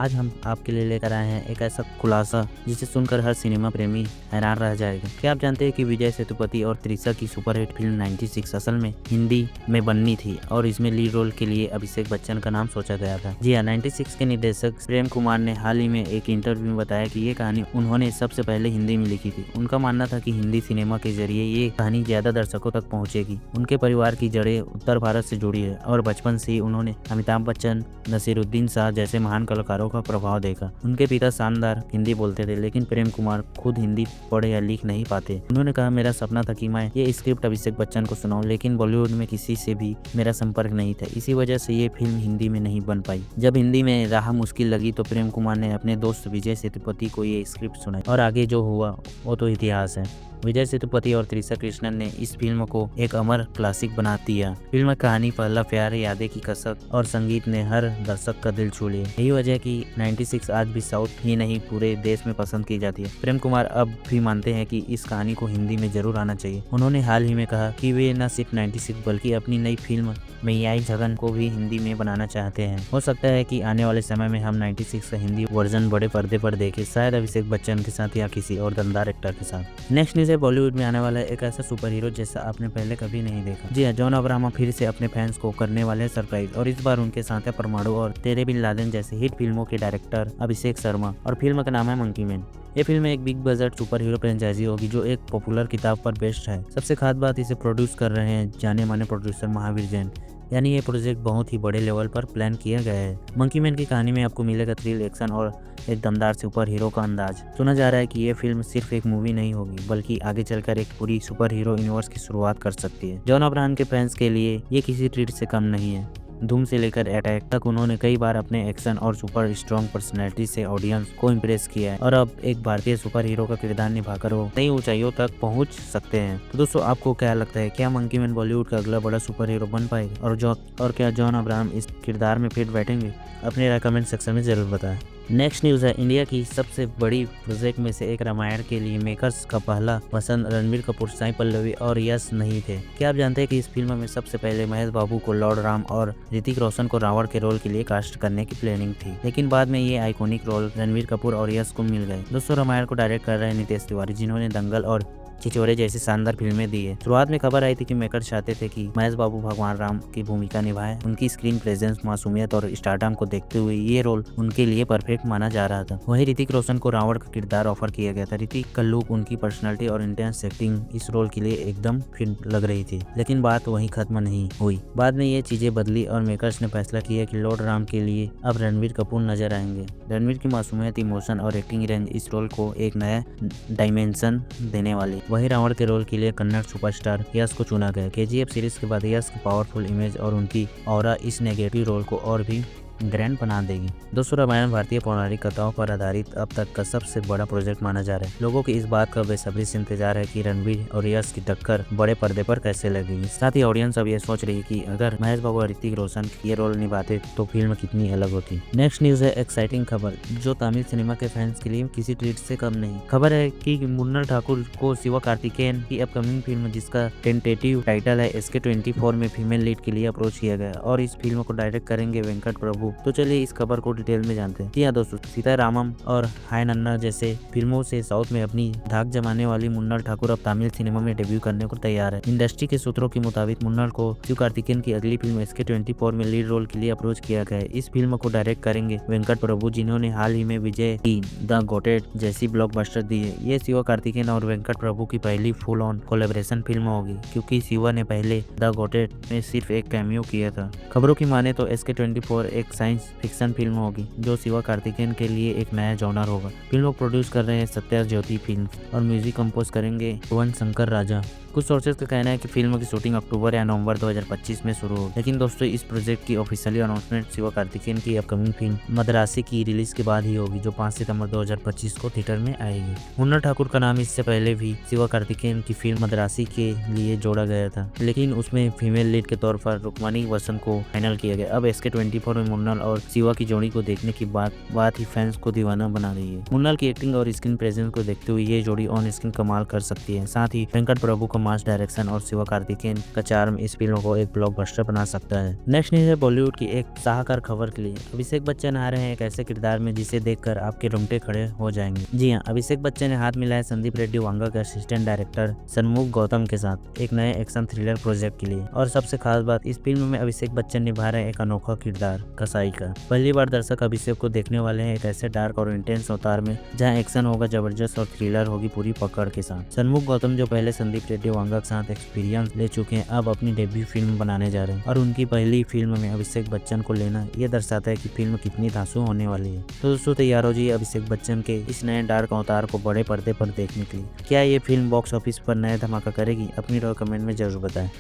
आज हम आपके लिए लेकर आए हैं एक ऐसा खुलासा जिसे सुनकर हर सिनेमा प्रेमी हैरान रह जाएगा। क्या आप जानते हैं कि विजय सेतुपति और त्रिशा की सुपरहिट फिल्म 96 असल में हिंदी में बननी थी और इसमें लीड रोल के लिए अभिषेक बच्चन का नाम सोचा गया था। जी हाँ, 96 के निर्देशक प्रेम कुमार ने हाल ही में एक इंटरव्यू में बताया कि ये कहानी उन्होंने सबसे पहले हिंदी में लिखी थी। उनका मानना था कि हिंदी सिनेमा के जरिए ये कहानी ज्यादा दर्शकों तक पहुंचेगी। उनके परिवार की जड़ें उत्तर भारत से जुड़ी है और बचपन से ही उन्होंने अमिताभ बच्चन, नसीरुद्दीन शाह जैसे महान कलाकारों का प्रभाव देखा। उनके पिता शानदार हिंदी बोलते थे, लेकिन प्रेम कुमार खुद हिंदी पढ़े या लिख नहीं पाते। उन्होंने कहा, मेरा सपना था कि मैं ये स्क्रिप्ट अभिषेक बच्चन को सुनाऊं, लेकिन बॉलीवुड में किसी से भी मेरा संपर्क नहीं था। इसी वजह से ये फिल्म हिंदी में नहीं बन पाई। जब हिंदी में राह मुश्किल लगी तो प्रेम कुमार ने अपने दोस्त विजय सेतुपति को ये स्क्रिप्ट सुनाई और आगे जो हुआ वो तो इतिहास है। विजय सेतुपति और त्रिशा कृष्णन ने इस फिल्म को एक अमर क्लासिक बना दिया। फिल्म कहानी, पहला प्यार, यादें की कसक और संगीत ने हर दर्शक का दिल छू लिया। यही वजह है कि 96 आज भी साउथ ही नहीं पूरे देश में पसंद की जाती है। प्रेम कुमार अब भी मानते हैं कि इस कहानी को हिंदी में जरूर आना चाहिए। उन्होंने हाल ही में कहा कि वे न सिर्फ 96 बल्कि अपनी नई फिल्म मैयाई झगन को भी हिंदी में बनाना चाहते हैं। हो सकता है कि आने वाले समय में हम 96 का हिंदी वर्जन बड़े पर्दे पर देखें, शायद अभिषेक बच्चन के साथ या किसी और दमदार एक्टर के साथ। नेक्स्ट न्यूज़ है, बॉलीवुड में आने वाला एक ऐसा सुपर हीरो जैसा आपने पहले कभी नहीं देखा। जी हाँ, जॉन अब्राहम फिर से अपने फैंस को करने वाले सरप्राइज और इस बार उनके साथ है परमाणु और तेरे बिन लादेन जैसे हिट फिल्मों के डायरेक्टर अभिषेक शर्मा और फिल्म का नाम है मंकी मैन। ये फिल्म एक big budget superhero franchise होगी जो एक पॉपुलर किताब पर बेस्ड है। सबसे खास बात, इसे प्रोड्यूस कर रहे हैं जाने माने प्रोड्यूसर महावीर जैन, यानी ये प्रोजेक्ट बहुत ही बड़े लेवल पर प्लान किया गया है। मंकी मैन की कहानी में आपको मिलेगा थ्रिल, एक्शन और एक दमदार सुपर हीरो का अंदाज। सुना जा रहा है कि ये फिल्म सिर्फ एक मूवी नहीं होगी बल्कि आगे चलकर एक पूरी सुपर हीरो यूनिवर्स की शुरुआत कर सकती है। जॉन अब्राहम के फैंस के लिए ये किसी ट्रीट से कम नहीं है। धूम से लेकर अटैक तक उन्होंने कई बार अपने एक्शन और सुपर स्ट्रॉन्ग पर्सनैलिटी से ऑडियंस को इम्प्रेस किया है और अब एक भारतीय सुपर हीरो का किरदार निभाकर वो नई ऊंचाइयों तक पहुंच सकते हैं। तो दोस्तों, आपको क्या लगता है, क्या मंकी मैन बॉलीवुड का अगला बड़ा सुपर हीरो बन पाएगा और क्या जॉन अब्राहम इस किरदार में फिट बैठेंगे? अपने राय कमेंट सेक्शन में जरूर बताएं। नेक्स्ट न्यूज़ है, इंडिया की सबसे बड़ी प्रोजेक्ट में से एक रामायण के लिए मेकर्स का पहला पसंद रणबीर कपूर, साई पल्लवी और यश नहीं थे। क्या आप जानते हैं कि इस फिल्म में सबसे पहले महेश बाबू को लॉर्ड राम और ऋतिक रोशन को रावण के रोल के लिए कास्ट करने की प्लानिंग थी, लेकिन बाद में ये आइकॉनिक रोल रणबीर कपूर और यश को मिल गए। दोस्तों, रामायण को डायरेक्ट कर रहे हैं नितेश तिवारी, जिन्होंने दंगल और छिछोरे जैसी शानदार फिल्में दी है। शुरुआत में खबर आई थी कि मेकर चाहते थे कि महेश बाबू भगवान राम की भूमिका निभाए। उनकी स्क्रीन प्रेजेंस, मासूमियत और स्टारडम को देखते हुए ये रोल उनके लिए परफेक्ट माना जा रहा था। वहीं ऋतिक रोशन को रावण का किरदार ऑफर किया गया था। ऋतिक का लुक, उनकी पर्सनालिटी और इंटेंस एक्टिंग इस रोल के लिए एकदम फिट लग रही थी, लेकिन बात वहीं खत्म नहीं हुई। बाद में ये चीजें बदली और मेकर्स ने फैसला किया कि लॉर्ड राम के लिए अब रणबीर कपूर नजर आएंगे। रणबीर की मासूमियत, इमोशन और एक्टिंग रेंज इस रोल को एक नया डायमेंशन देने वाली। वहीं रावण के रोल के लिए कन्नड़ सुपरस्टार यश को चुना गया। KGF सीरीज के बाद यश की पावरफुल इमेज और उनकी ऑरा इस नेगेटिव रोल को और भी ग्रैंड बना देगी। दोस्तों, रामायण भारतीय पौराणिक कथाओं पर आधारित अब तक का सबसे बड़ा प्रोजेक्ट माना जा रहा है। लोगों की इस बात का बेसब्री से इंतजार है कि रणबीर और यश की टक्कर बड़े पर्दे पर कैसे लगेगी। साथ ही ऑडियंस अब ये सोच रही है कि अगर महेश बाबू और ऋतिक रोशन ये रोल निभाते तो फिल्म कितनी अलग होती। नेक्स्ट न्यूज है, एक्साइटिंग खबर जो तमिल सिनेमा के फैंस के लिए किसी ट्रीट से कम नहीं। खबर है कि मुन्ना ठाकुर को शिवा कार्तिकेयन की अपकमिंग फिल्म, जिसका टेंटेटिव टाइटल है SK24 में फीमेल लीड के लिए अप्रोच किया गया और इस फिल्म को डायरेक्ट करेंगे वेंकट प्रभु। तो चलिए इस खबर को डिटेल में जानते हैं। जी हाँ दोस्तों, सीतारामम और हाय नन्ना जैसे फिल्मों से साउथ में अपनी धाक जमाने वाली मुन्ना ठाकुर अब तमिल सिनेमा में डेब्यू करने को तैयार है। इंडस्ट्री के सूत्रों के मुताबिक मुन्ना को शिव कार्तिकेयन की अगली फिल्म SK24 में लीड रोल के लिए अप्रोच किया गया है। इस फिल्म को डायरेक्ट करेंगे वेंकट प्रभु, जिन्होंने हाल ही में विजय की द गोटेड जैसी ब्लॉकबस्टर दी है। ये शिवा कार्तिकेयन और वेंकट प्रभु की पहली फुल ऑन कोलैबोरेशन फिल्म होगी, क्योंकि शिवा ने पहले द गोटेड में सिर्फ एक कैमियो किया था। खबरों की माने तो SK24 एक साइंस फिक्शन फिल्म होगी जो शिवा कार्तिकेयन के लिए एक नया जॉनर होगा। फिल्म को प्रोड्यूस कर रहे हैं सत्या ज्योति फिल्म और म्यूजिक कंपोज करेंगे भुवन शंकर राजा। कुछ सोर्सेज का कहना है कि फिल्म की शूटिंग अक्टूबर या नवंबर 2025 में शुरू होगी, लेकिन दोस्तों इस प्रोजेक्ट की ऑफिशियली अनाउंसमेंट शिवा कार्तिकेयन की अपकमिंग फिल्म मद्रासी की रिलीज के बाद ही होगी, जो 5 सितंबर 2025 को थिएटर में आएगी। मुन्ना ठाकुर का नाम इससे पहले भी शिवा कार्तिकेयन की फिल्म मद्रासी के लिए जोड़ा गया था, लेकिन उसमें फीमेल लीड के तौर पर रुक्मानी वसंत को फाइनल किया गया। अब SK24 में मुन्नल और शिवा की जोड़ी को देखने की बात ही फैंस को दीवाना बना रही है। मुन्नल की एक्टिंग और स्क्रीन प्रेजेंस को देखते हुए ये जोड़ी ऑन स्क्रीन कमाल कर सकती है। साथ ही वेंकट प्रभु का मास डायरेक्शन और शिवकार्तिकेयन का चार्म इस फिल्म को एक ब्लॉकबस्टर बना सकता है। नेक्स्ट न्यूज है बॉलीवुड की एक शाहकार खबर के लिए। अभिषेक बच्चन आ रहे हैं एक ऐसे किरदार में जिसे देखकर आपके रोंगटे खड़े हो जाएंगे। जी हाँ, अभिषेक बच्चन ने हाथ मिलाया संदीप रेड्डी वांगा के असिस्टेंट डायरेक्टर सन्मुख गौतम के साथ एक नए एक्शन थ्रिलर प्रोजेक्ट के लिए। और सबसे खास बात, इस फिल्म में अभिषेक बच्चन निभा रहे एक अनोखा किरदार कसाई का। पहली बार दर्शक अभिषेक को देखने वाले हैं एक ऐसे डार्क और इंटेंस अवतार में जहाँ एक्शन होगा जबरदस्त और थ्रिलर होगी पूरी पकड़ के साथ। सन्मुख गौतम जो पहले संदीप रेड्डी वांगा के साथ एक्सपीरियंस ले चुके हैं, अब अपनी डेब्यू फिल्म बनाने जा रहे हैं और उनकी पहली फिल्म में अभिषेक बच्चन को लेना ये दर्शाता है कि फिल्म कितनी धांसू होने वाली है। तो दोस्तों तैयार हो जाइए अभिषेक बच्चन के इस नए डार्क अवतार को बड़े पर्दे पर देखने के लिए। क्या ये फिल्म बॉक्स ऑफिस पर नया धमाका करेगी? अपनी राय कमेंट में जरूर बताएं।